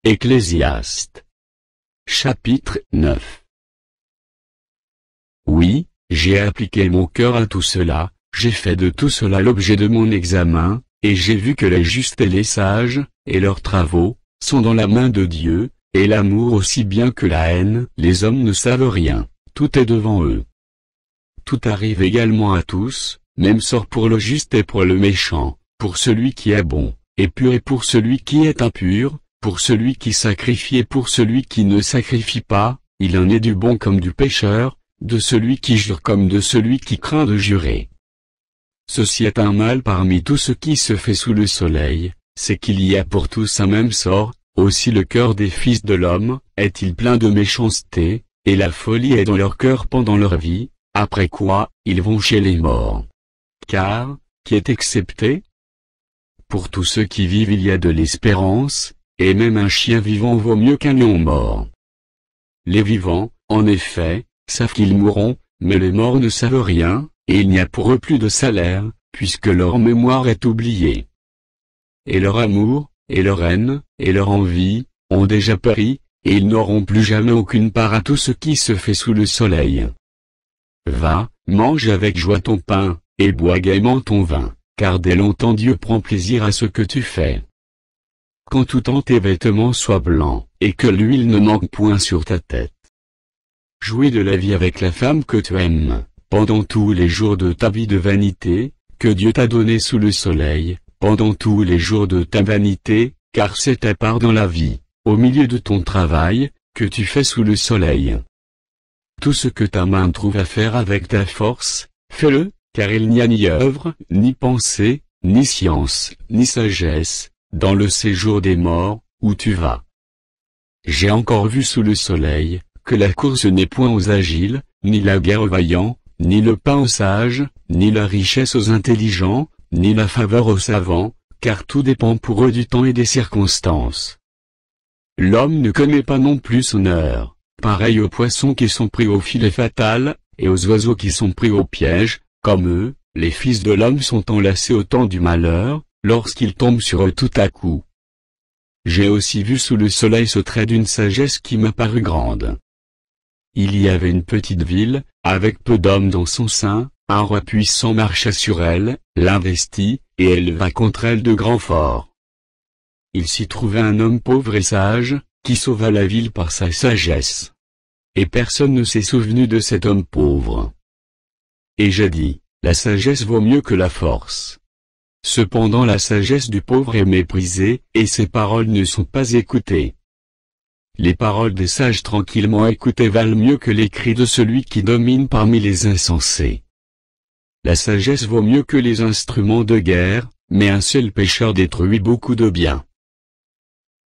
Ecclésiaste. Chapitre 9. Oui, j'ai appliqué mon cœur à tout cela, j'ai fait de tout cela l'objet de mon examen, et j'ai vu que les justes et les sages, et leurs travaux, sont dans la main de Dieu, et l'amour aussi bien que la haine. Les hommes ne savent rien, tout est devant eux. Tout arrive également à tous, même sort pour le juste et pour le méchant, pour celui qui est bon, et pur et pour celui qui est impur, pour celui qui sacrifie et pour celui qui ne sacrifie pas, il en est du bon comme du pécheur, de celui qui jure comme de celui qui craint de jurer. Ceci est un mal parmi tout ce qui se fait sous le soleil, c'est qu'il y a pour tous un même sort, aussi le cœur des fils de l'homme, est-il plein de méchanceté, et la folie est dans leur cœur pendant leur vie, après quoi, ils vont chez les morts. Car, qui est excepté? Pour tous ceux qui vivent il y a de l'espérance, et même un chien vivant vaut mieux qu'un lion mort. Les vivants, en effet, savent qu'ils mourront, mais les morts ne savent rien, et il n'y a pour eux plus de salaire, puisque leur mémoire est oubliée. Et leur amour, et leur haine, et leur envie, ont déjà péri, et ils n'auront plus jamais aucune part à tout ce qui se fait sous le soleil. Va, mange avec joie ton pain, et bois gaiement ton vin, car dès longtemps Dieu prend plaisir à ce que tu fais. Quand tout temps tes vêtements soient blancs, et que l'huile ne manque point sur ta tête. Jouis de la vie avec la femme que tu aimes, pendant tous les jours de ta vie de vanité, que Dieu t'a donné sous le soleil, pendant tous les jours de ta vanité, car c'est ta part dans la vie, au milieu de ton travail, que tu fais sous le soleil. Tout ce que ta main trouve à faire avec ta force, fais-le, car il n'y a ni œuvre, ni pensée, ni science, ni sagesse, dans le séjour des morts, où tu vas. J'ai encore vu sous le soleil, que la course n'est point aux agiles, ni la guerre aux vaillants, ni le pain aux sages, ni la richesse aux intelligents, ni la faveur aux savants, car tout dépend pour eux du temps et des circonstances. L'homme ne connaît pas non plus son heure, pareil aux poissons qui sont pris au filet fatal, et aux oiseaux qui sont pris au piège, comme eux, les fils de l'homme sont enlacés au temps du malheur, lorsqu'ils tombent sur eux tout à coup. J'ai aussi vu sous le soleil ce trait d'une sagesse qui m'a paru grande. Il y avait une petite ville, avec peu d'hommes dans son sein, un roi puissant marcha sur elle, l'investit, et éleva contre elle de grands forts. Il s'y trouvait un homme pauvre et sage, qui sauva la ville par sa sagesse. Et personne ne s'est souvenu de cet homme pauvre. Et j'ai dit, la sagesse vaut mieux que la force. Cependant la sagesse du pauvre est méprisée, et ses paroles ne sont pas écoutées. Les paroles des sages tranquillement écoutées valent mieux que les cris de celui qui domine parmi les insensés. La sagesse vaut mieux que les instruments de guerre, mais un seul pécheur détruit beaucoup de biens.